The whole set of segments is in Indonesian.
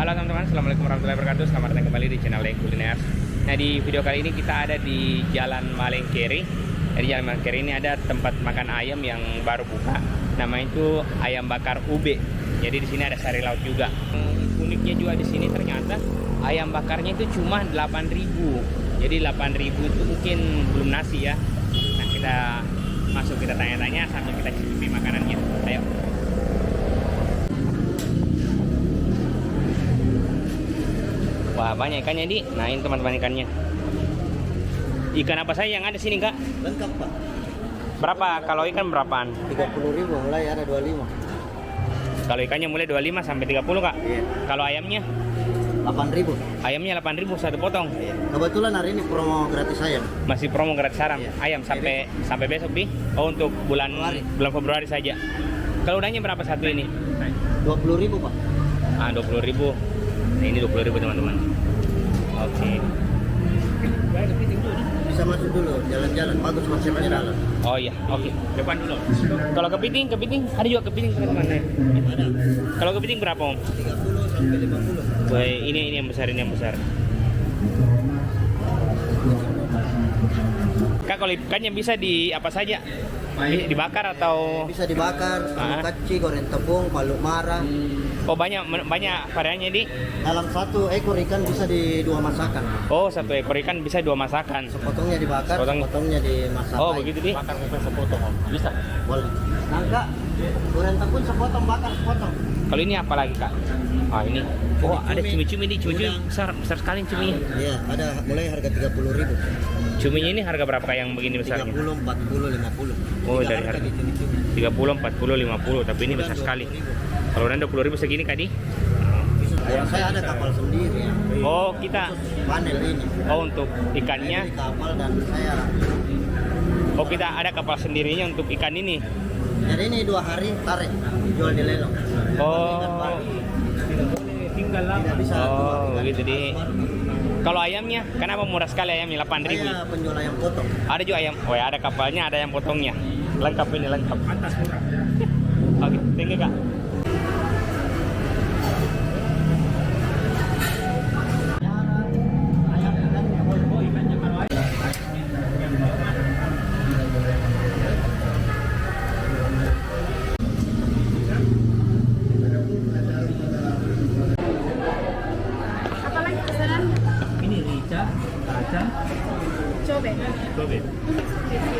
Halo teman-teman, assalamualaikum warahmatullahi wabarakatuh. Selamat datang kembali di channel Leng Kuliner. Nah, di video kali ini kita ada di Jalan Malengkeri. Di Jalan Malengkeri ini ada tempat makan ayam yang baru buka. Namanya itu ayam bakar ube. Jadi di sini ada sari laut juga. Uniknya juga di sini ternyata ayam bakarnya itu cuma 8.000. Jadi 8.000 itu mungkin belum nasi ya. Nah, kita masuk, kita tanya-tanya sambil kita cicipi makanannya. Ayo. Wah, banyak ikannya, Di. Nah, ini teman-teman ikannya. Ikan apa saja yang ada sini, Kak? Lengkap, Pak. Berapa? Kalau ikan berapaan? 30.000 mulai ada 25. Kalau ikannya mulai 25 sampai 30, Kak. Iya. Kalau ayamnya? 8.000. Ayamnya 8.000 satu potong. Iya. Kebetulan hari ini promo gratis ayam. Masih promo gratis ayam. Iya. Ayam sampai besok, Bi. Oh, untuk bulan Februari saja. Kalau udangnya berapa satu ini? 20.000, Pak. Ah, 20.000. Nah, ini 20.000 teman-teman. Oke. Bisa masuk dulu, jalan-jalan. Bagus konsepnya dalam. Oh iya, oke. Depan dulu. Kalau kepiting ada juga kepiting teman-teman. Ada. Kalau kepiting berapa, Om? 30 sampai 50. Woi, ini yang besar, ini yang besar. Kak, kalau ikannya bisa di apa saja? Dibakar atau Bisa dibakar, palu kaci, goreng tepung, palu mara. Oh, banyak variannya, Di. Dalam satu ekor ikan bisa di 2 masakan. Oh, satu ekor ikan bisa 2 masakan. Sepotongnya dibakar, Sepotong. sepotongnya dimasak. Oh, begitu, Di. Bakar sepotong, Om. Bisa. Boleh. Nangka, goreng tepung sepotong, bakar sepotong. Kalau ini apa lagi, Kak? Ah, ini. Oh, ada cumi-cumi nih, cumi-cumi besar sekali cuminya. Iya, ada mulai harga 30.000. Cuminya ini harga berapa, Kak, yang begini besarnya? 30, 40, 50. Oh, Tiga dari harga di cumi-cumi. 30, 40, 50, tapi ini besar sekali. Kalau udah 20.000 segini, Kak, Di? Ya, saya ada kapal sendiri ya. Oh, kita. Panel ini. Oh, untuk Saya ikannya. beli kapal dan saya. Oh, kita ada kapal sendirinya untuk ikan ini. Jadi ini 2 hari tarik, jual di lelong. Oh. Tinggal lama. Tidak bisa. Oh, begitu, Di. Kalau ayamnya, kenapa murah sekali ayamnya 8.000? Saya penjual ayam potong. Ada juga ayam. Oh, ya, ada kapalnya, ada yang potongnya. Lengkap ini, lengkap. Atas murah. Oke, thank you, Kak. Apalagi pesanan? Ini rica, kacang, Coba. tobe.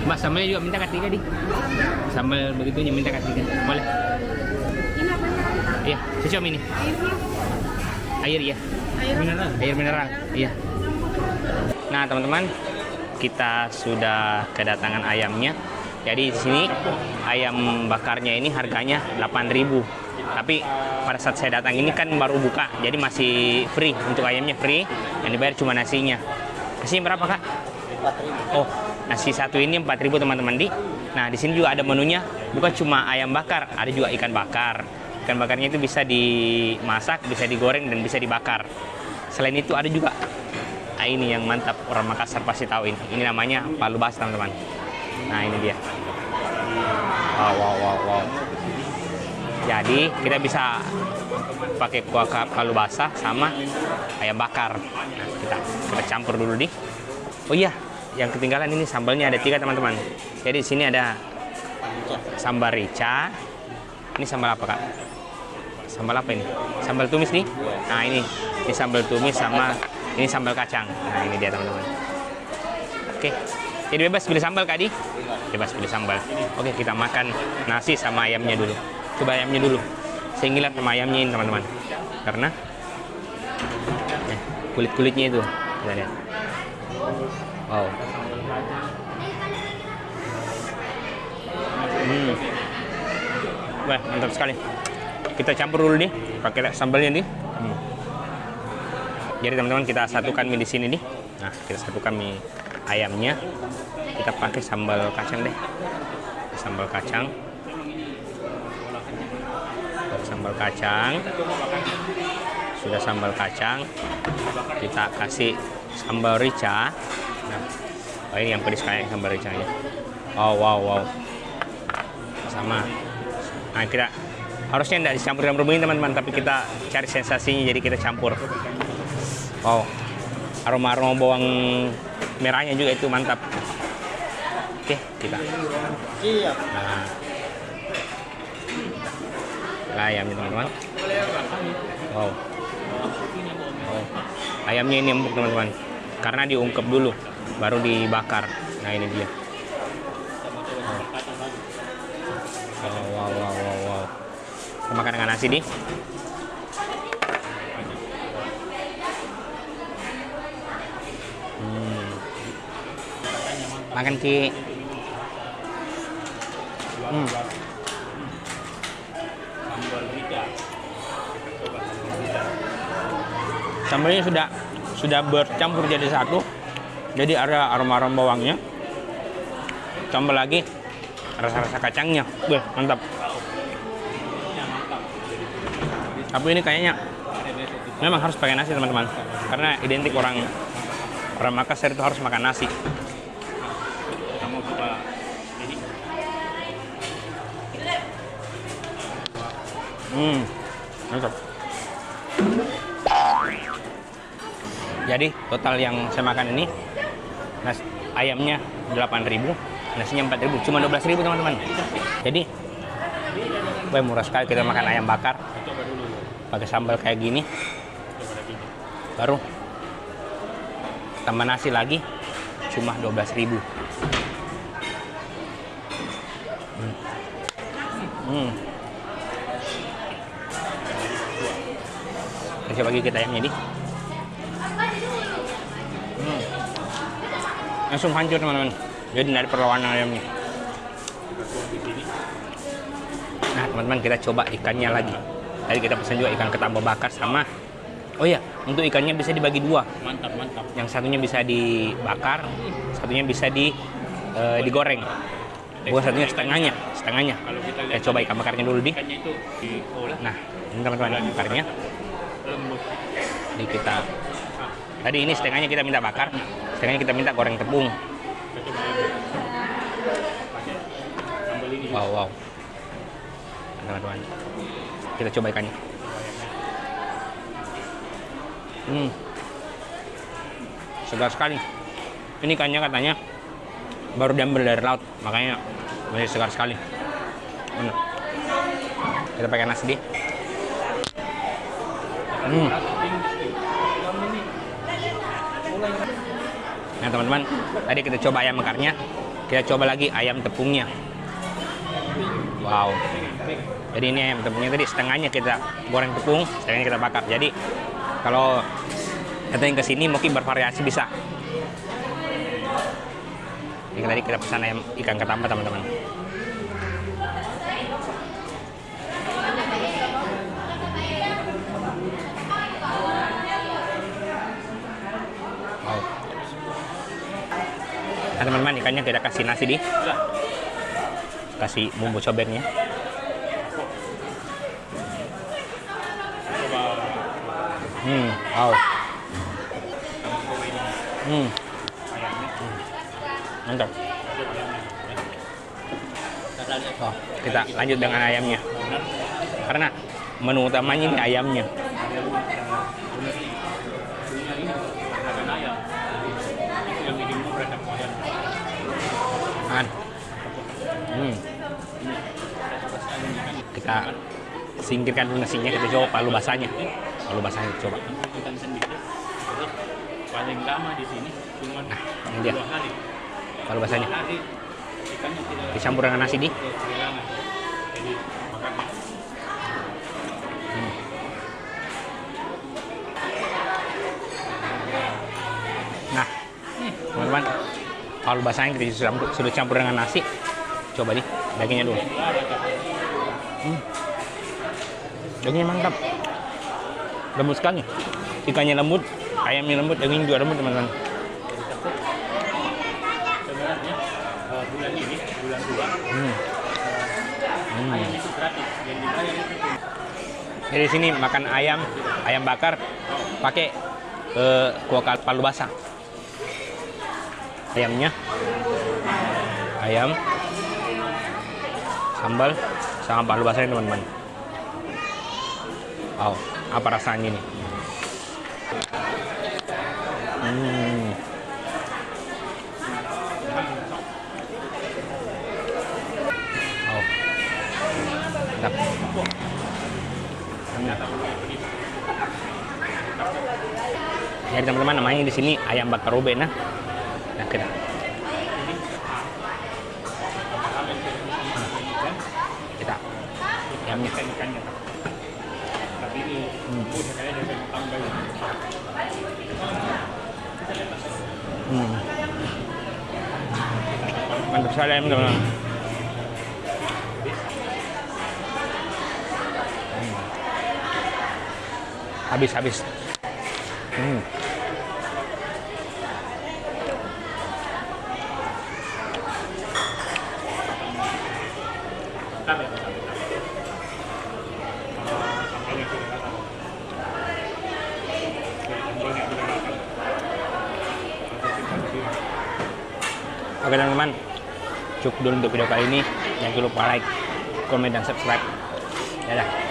Mas, sambalnya juga minta ketiga, Di. Sambal begitunya minta ketiga. Boleh? Ini apa? Iya, secom ini. Airnya? Air ya. Air mineral. Air mineral. Iya. Nah, teman-teman, kita sudah kedatangan ayamnya. Jadi di sini ayam bakarnya ini harganya 8.000. Tapi pada saat saya datang ini kan baru buka, jadi masih free. Untuk ayamnya free, yang dibayar cuma nasinya. Nasinya berapa, Kak? 4.000. Oh, nasi satu ini 4.000 teman-teman, Di. Nah, di sini juga ada menunya, bukan cuma ayam bakar, ada juga ikan bakar. Ikan bakarnya itu bisa dimasak, bisa digoreng, dan bisa dibakar. Selain itu ada juga ini yang mantap, orang Makassar pasti tahu ini. Ini namanya palu basah, teman-teman. Nah, ini dia. Wow. Jadi kita bisa pakai kuah palu basah sama ayam bakar. Nah, kita campur dulu, Di. Oh iya, yang ketinggalan ini sambalnya ada 3, teman-teman. Jadi di sini ada sambal rica. Ini sambal apa, Kak? Sambal apa ini? Sambal tumis nih. Nah, ini sambal tumis sama ini sambal kacang. Nah, ini dia, teman-teman. Oke. Jadi bebas pilih sambal, Kak, Di? Bebas pilih sambal. Oke, kita makan nasi sama ayamnya dulu. Coba ayamnya dulu. Saya ngilat sama ayamnya ini, teman-teman. Karena kulit-kulitnya itu. Kita lihat. Wow. Wah, mantap sekali. Kita campur dulu nih, pakai sambalnya nih. Jadi teman-teman, kita satukan mie di sini nih. Nah, kita satukan mie ayamnya. Kita pakai sambal kacang deh. Sambal kacang. Sambal kacang. Sudah sambal kacang. Kita kasih sambal rica. Nah, oh, ini yang pedis kayak sambal ricanya. Oh, wow. Sama. Nah, kita Harusnya tidak dicampur dengan bumbu ini teman-teman, tapi kita cari sensasinya jadi kita campur. Wow, aroma-aroma bawang merahnya juga itu mantap. Oke, kita. Iya. Nah, ayamnya teman-teman. Wow. Oh, ayamnya ini empuk teman-teman, karena diungkep dulu, baru dibakar. Nah ini dia. Wow. Kita makan dengan nasi nih. Makan Ki. Sambalnya sudah bercampur jadi satu, jadi ada aroma-aroma bawangnya, tambah lagi rasa-rasa kacangnya. Wih, mantap. Tapi ini kayaknya memang harus pakai nasi teman-teman, karena identik orang Makassar itu harus makan nasi. Mantap. Jadi total yang saya makan ini, ayamnya 8.000, nasinya 4.000, cuma 12.000 teman-teman. Jadi murah sekali kita makan ayam bakar pakai sambal kayak gini, baru tambah nasi lagi cuma 12.000. Coba lagi kita ayamnya nih. Langsung hancur teman-teman. Jadi dari perlawanan ayamnya. Nah teman-teman, kita coba ikannya lagi. Tadi kita pesan juga ikan ketambah bakar sama. Oh iya, untuk ikannya bisa dibagi dua. Mantap. Yang satunya bisa dibakar, satunya bisa digoreng. Bukan satunya setengahnya. Kalau Kita coba ikan bakarnya dulu di. ikannya itu diolah Nah ini teman-teman ikan bakarnya. lembut. Jadi kita. Tadi ini setengahnya kita minta bakar, setengahnya kita minta goreng tepung. Wow. Teman-teman, kita coba ikannya. Segar sekali. Ini ikannya katanya baru diambil dari laut, makanya masih segar sekali. Kita pakai nasi deh. Nah teman-teman, tadi kita coba ayam bakarnya, kita coba lagi ayam tepungnya. Wow. Jadi ini ayam tepungnya tadi setengahnya kita goreng tepung, setengahnya kita bakar. Jadi kalau datang ke sini mungkin bervariasi bisa. Jadi tadi kita pesan ayam ikan ketambah teman-teman. Wow. Nah teman-teman, ikannya kita kasih nasi di, kasih bumbu cobeknya. Wow. Mantap. Oh, kita lanjut dengan ayamnya. Karena menu utamanya ini ayamnya. Kita singkirkan dulu nasinya, kita coba palu basahnya. Palu basahnya kita coba. Ikan sendiri. Terus paling lama di sini cuma Ini dia 2 hari. palu basahnya. Ikannya tidak Dicampur dengan nasi di. kehilangan. Jadi makannya. Nah, teman-teman, palu basahnya kita sudah campur dengan nasi. Coba nih, dagingnya dulu. Dagingnya mantap, lembut sekali. Ikannya lembut, ayamnya lembut, dagingnya juga lembut teman-teman. Sebenarnya bulan ini, bulan 2, ayam itu gratis. Yang dibayar itu Jadi di sini makan ayam bakar pakai kuah palu basah. Ayamnya, ayam, sambal, sama palu basahnya teman-teman. Wow, apa rasanya nih? Oh, mantap. Jadi teman-teman, namanya di sini ayam bakar ube nah. Nah, kita. Kita. Ayamnya. Mantap sekali ayam teman-teman. Habis. Oke teman-teman, cukup dulu untuk video kali ini. Jangan lupa like, komen, dan subscribe. Dadah.